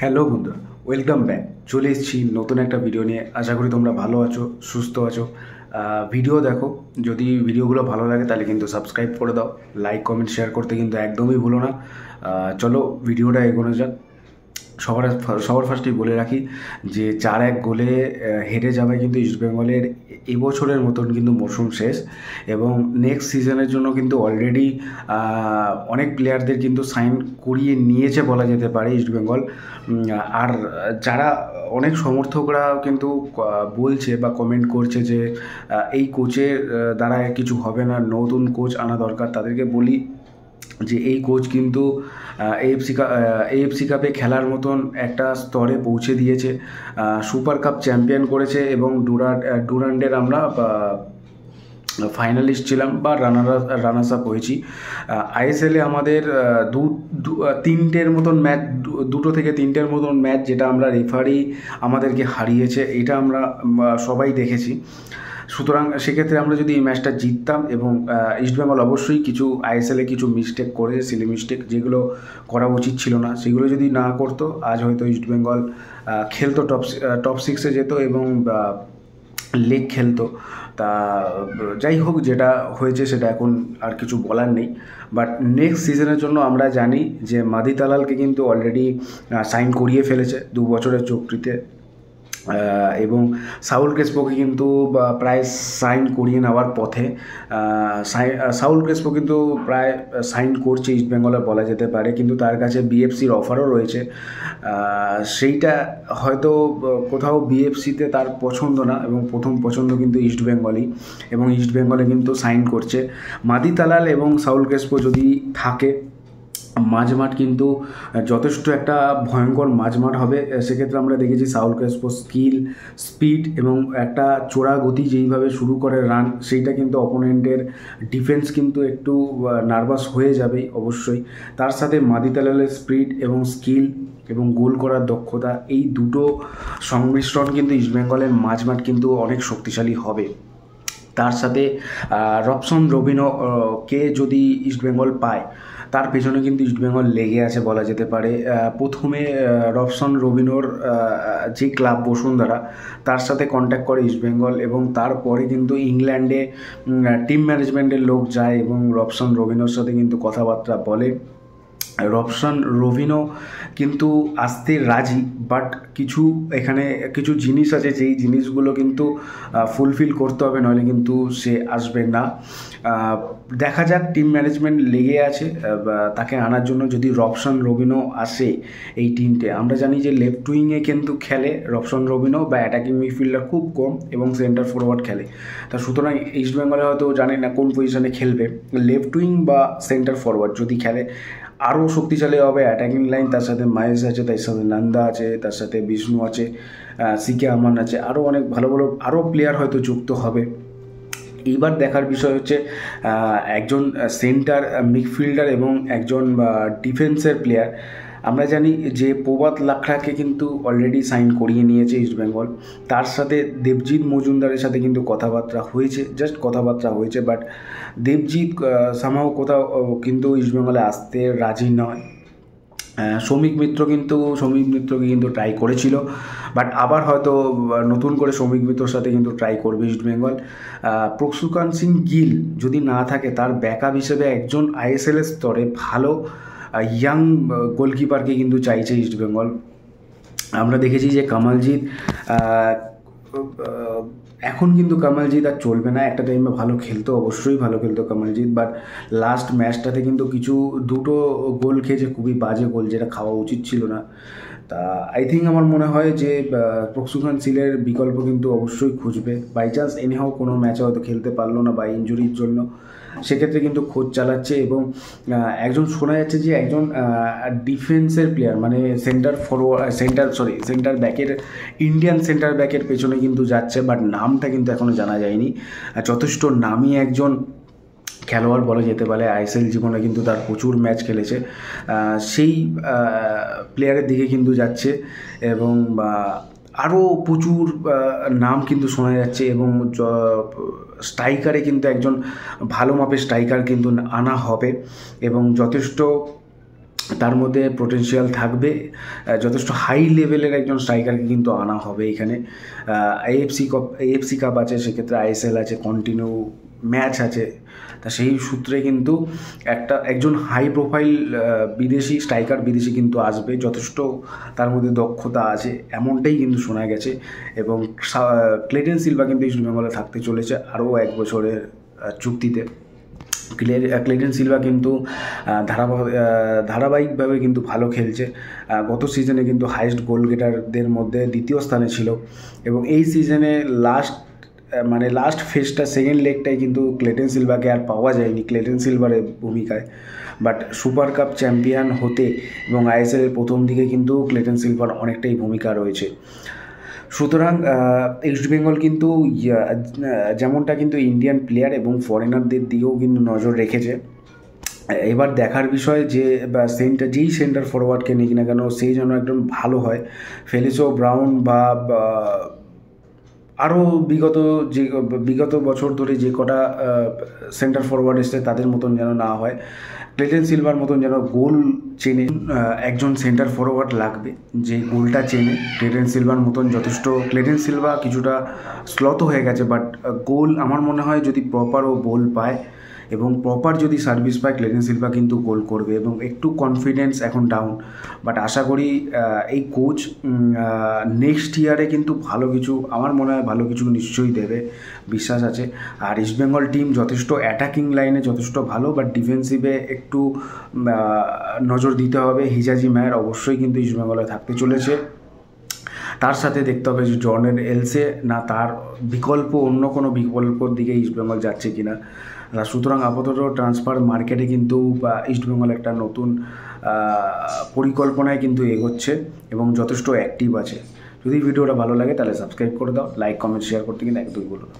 Hello বন্ধুরা, welcome back. চলে এসেছি নতুন একটা ভিডিও নিয়ে। আশা করি তোমরা ভালো আছো, সুস্থ আছো। ভিডিও দেখো, যদি ভিডিওগুলো ভালো লাগে তাহলে কিন্তু সাবস্ক্রাইব করে দাও, লাইক কমেন্ট শেয়ার করতে কিন্তু একদমই ভুলো না। চলো ভিডিওটা এগোনো যাক। সবার ফার্স্টেই বলে রাখি যে 4-1 গোলে হেরে যাবে কিন্তু ইস্টবেঙ্গলের এবছরের মতন কিন্তু মরশুম শেষ, এবং নেক্সট সিজনের জন্য কিন্তু অলরেডি অনেক প্লেয়ারদের কিন্তু সাইন করিয়ে নিয়েছে বলা যেতে পারে ইস্টবেঙ্গল। আর যারা অনেক সমর্থকরা কিন্তু বলছে বা কমেন্ট করছে যে এই কোচের দ্বারা কিছু হবে না, নতুন কোচ আনা দরকার, তাদেরকে বলি যে এই কোচ কিন্তু এএফসি কাপে খেলার মতন একটা স্তরে পৌঁছে দিয়েছে, সুপার কাপ চ্যাম্পিয়ন করেছে, এবং ডুরান্ডের আমরা ফাইনালিস্ট ছিলাম বা রানার্স আপ হয়েছি। আইএসএলে আমাদের তিনটের মতন ম্যাচ, দুটো থেকে তিনটের মতন ম্যাচ যেটা আমরা রেফারি আমাদেরকে হারিয়েছে, এটা আমরা সবাই দেখেছি। সুতরাং সেক্ষেত্রে আমরা যদি এই ম্যাচটা জিততাম, এবং ইস্টবেঙ্গল অবশ্যই কিছু আইএসএলে কিছু মিস্টেক করে, সিলি মিস্টেক যেগুলো করা উচিত ছিল না, সেগুলো যদি না করতো আজ হয়তো ইস্টবেঙ্গল খেলতো, টপ 6-এ যেত এবং লিগ খেলতো। তা যাই হোক, যেটা হয়েছে সেটা এখন আর কিছু বলার নেই। বাট নেক্সট সিজনের জন্য আমরা জানি যে মাদি তালালকে কিন্তু অলরেডি সাইন করিয়ে ফেলেছে 2 বছরের চুক্তিতে, এবং সাউল ক্রেসপোকে কিন্তু প্রায় সাইন করিয়ে নেওয়ার পথে। সাউল ক্রেসপো কিন্তু প্রায় সাইন করছে ইস্টবেঙ্গলে বলা যেতে পারে, কিন্তু তার কাছে বিএফসির অফারও রয়েছে। সেইটা হয়তো কোথাও বিএফসিতে তার পছন্দ না, এবং প্রথম পছন্দ কিন্তু ইস্টবেঙ্গলই, এবং ইস্টবেঙ্গলে কিন্তু সাইন করছে। মাদি তালাল এবং সাউল ক্রেসপো যদি থাকে, মাঝমাঠ কিন্তু যথেষ্ট একটা ভয়ঙ্কর মাঝমাঠ হবে। সেক্ষেত্রে আমরা দেখেছি সাউল ক্রেসপো স্কিল, স্পিড এবং একটা চোরা গতি যেইভাবে শুরু করে রান, সেইটা কিন্তু অপোনেন্টের ডিফেন্স কিন্তু একটু নার্ভাস হয়ে যাবে অবশ্যই। তার সাথে মাদি তালালের স্পিড এবং স্কিল এবং গোল করার দক্ষতা, এই দুটো সংমিশ্রণ কিন্তু ইস্টবেঙ্গলের মাঝমাঠ কিন্তু অনেক শক্তিশালী হবে। তার সাথে রবসন রবিনোকে যদি ইস্টবেঙ্গল পায়, তার পেছনে কিন্তু ইস্টবেঙ্গল লেগে আছে বলা যেতে পারে। প্রথমে রবসন রবিনোর যে ক্লাব বসুন্ধরা, তার সাথে কন্ট্যাক্ট করে ইস্টবেঙ্গল, এবং তারপরে কিন্তু ইংল্যান্ডে টিম ম্যানেজমেন্টের লোক যায় এবং রবসন রবিনোর সাথে কিন্তু কথাবার্তা বলে। রবসন রবিনো কিন্তু আসতে রাজি, বাট এখানে কিছু জিনিস আছে, যেই জিনিসগুলো কিন্তু ফুলফিল করতে হবে, নইলে কিন্তু সে আসবে না। দেখা যাক, টিম ম্যানেজমেন্ট লেগে আছে তাকে আনার জন্য। যদি রবসন রবিনো আসে এই টিমটে, আমরা জানি যে লেফট উইংয়ে কিন্তু খেলে রবসন রবিনো, বা অ্যাটাকিং মিডফিল্ডার খুব কম, এবং সেন্টার ফরওয়ার্ড খেলে। তা সুতরাং ইস্টবেঙ্গলে হয়তো জানি না কোন পজিশনে খেলবে, লেফট উইং বা সেন্টার ফরওয়ার্ড যদি খেলে আরও শক্তিশালী হবে অ্যাটাকিং লাইন। তার সাথে মাহেশ আছে, তার সাথে নন্দা আছে, তার সাথে বিষ্ণু আছে, সিকে আমান আছে, আরও অনেক ভালো ভালো আরও প্লেয়ার হয়তো যুক্ত হবে। এইবার দেখার বিষয় হচ্ছে একজন সেন্টার মিডফিল্ডার এবং একজন ডিফেন্সের প্লেয়ার। আমরা জানি যে প্রভাত লাখরাকে কিন্তু অলরেডি সাইন করিয়ে নিয়েছে ইস্টবেঙ্গল। তার সাথে দেবজিৎ মজুমদারের সাথে কিন্তু কথাবার্তা হয়েছে, জাস্ট কথাবার্তা হয়েছে, বাট দেবজিৎ সামহাও কোথাও কিন্তু ইস্টবেঙ্গলে আসতে রাজি নয়। শ্রমিক মিত্রকে কিন্তু ট্রাই করেছিল, বাট আবার হয়তো নতুন করে শ্রমিক মিত্রর সাথে কিন্তু ট্রাই করবে ইস্টবেঙ্গল। প্রসুকান সিং গিল যদি না থাকে, তার ব্যাকআপ হিসেবে একজন আইএসএলের স্তরে ভালো ইয়াং গোলকিপারকে কিন্তু চাইছে ইস্টবেঙ্গল। আমরা দেখেছি যে কামালজিৎ, এখন কিন্তু কামালজিৎ আর চলবে না, একটা টাইমে ভালো খেলতো, অবশ্যই ভালো খেলতো কামালজিৎ, বাট লাস্ট ম্যাচটাতে কিন্তু দুটো গোল খেয়েছে, খুবই বাজে গোল, যেটা খাওয়া উচিত ছিল না। তা আই থিঙ্ক আমার মনে হয় যে প্রসুখান সিলের বিকল্প কিন্তু অবশ্যই খুঁজবে। বাই চান্স এনিহাও কোনো ম্যাচে হয়তো খেলতে পারলো না বা ইঞ্জুরির জন্য, সেক্ষেত্রে কিন্তু খোঁজ চালাচ্ছে। এবং একজন শোনা যাচ্ছে যে একজন ডিফেন্সের প্লেয়ার, মানে সেন্টার ব্যাকের, ইন্ডিয়ান সেন্টার ব্যাকের পেছনে কিন্তু যাচ্ছে, বাট নামটা কিন্তু এখনও জানা যায়নি। যথেষ্ট নামী একজন খেলোয়াড় বলা যেতে পারে, আইএসএল জীবনে কিন্তু তার প্রচুর ম্যাচ খেলেছে, সেই প্লেয়ারের দিকে কিন্তু যাচ্ছে, এবং আরও প্রচুর নাম কিন্তু শোনা যাচ্ছে। এবং স্ট্রাইকারে কিন্তু একজন ভালো মাপের স্ট্রাইকার কিন্তু আনা হবে, এবং যথেষ্ট তার মধ্যে পোটেনশিয়াল থাকবে, যথেষ্ট হাই লেভেলের একজন স্ট্রাইকারকে কিন্তু আনা হবে এখানে। এএফসি কাপ আছে, সেক্ষেত্রে আইএসএল আছে, কন্টিনিউ ম্যাচ আছে, তা সেই সূত্রে কিন্তু একজন হাই প্রোফাইল বিদেশি কিন্তু আসবে, যথেষ্ট তার মধ্যে দক্ষতা আছে এমনটাই কিন্তু শোনা গেছে। এবং ক্লেটন সিলভা কিন্তু ইস্ট বেঙ্গলে থাকতে চলেছে আরও 1 বছরের চুক্তিতে। ক্লেটন সিলভা কিন্তু ধারাবাহিকভাবে কিন্তু ভালো খেলছে। গত সিজনে কিন্তু হাইয়েস্ট গোল গেটারদের মধ্যে 2য় স্থানে ছিল, এবং এই সিজনে লাস্ট ফেজটা, সেকেন্ড লেগটাই কিন্তু ক্লেটন সিলভাকে আর পাওয়া যায়নি ক্লেটন সিলভারের ভূমিকায়। বাট সুপার কাপ চ্যাম্পিয়ন হতে এবং আইএসএলের প্রথম দিকে কিন্তু ক্লেটন সিলভার অনেকটাই ভূমিকা রয়েছে। সুতরাং ইস্ট বেঙ্গল কিন্তু যেমনটা কিন্তু ইন্ডিয়ান প্লেয়ার এবং ফরেনারদের দিকেও কিন্তু নজর রেখেছে। এবার দেখার বিষয় যে যেই সেন্টার ফরওয়ার্ডকে নিক না কেন, সেই যেন একদম ভালো হয়। ফেলিসো ব্রাউন বা আরও বিগত বছর ধরে যে কটা সেন্টার ফরওয়ার্ড এসছে তাদের মতন যেন না হয়। ক্লেটন সিলভার মতন যেন গোল চেনে একজন সেন্টার ফরওয়ার্ড লাগবে, যে গোলটা চেনে। ক্লেটন সিলভার মতন ক্লেটন সিলভা কিছুটা স্লথ হয়ে গেছে, বাট গোল আমার মনে হয় যদি প্রপার ও গোল পায় এবং প্রপার যদি সার্ভিস পায়, ক্লেটন সিলভা কিন্তু গোল করবে। এবং একটু কনফিডেন্স এখন ডাউন, বাট আশা করি এই কোচ নেক্সট ইয়ারে কিন্তু আমার মনে হয় ভালো কিছু নিশ্চয়ই দেবে, বিশ্বাস আছে। আর ইস্টবেঙ্গল টিম যথেষ্ট অ্যাটাকিং লাইনে যথেষ্ট ভালো, বাট ডিফেন্সিভে একটু নজর দিতে হবে। হিজাজি মায়ের অবশ্যই কিন্তু ইস্টবেঙ্গলে থাকতে চলেছে। তার সাথে দেখতে হবে যে জর্ডেন এলসে না তার অন্য কোনো বিকল্পর দিকে ইস্টবেঙ্গল যাচ্ছে কিনা। সুতরাং আপাতত ট্রান্সফার মার্কেটে কিন্তু ইস্টবেঙ্গল একটা নতুন পরিকল্পনায় কিন্তু এগোচ্ছে এবং যথেষ্ট অ্যাক্টিভ আছে। যদি ভিডিওটা ভালো লাগে তাহলে সাবস্ক্রাইব করে দাও, লাইক কমেন্ট শেয়ার করতে কিন্তু একদমই বলো না।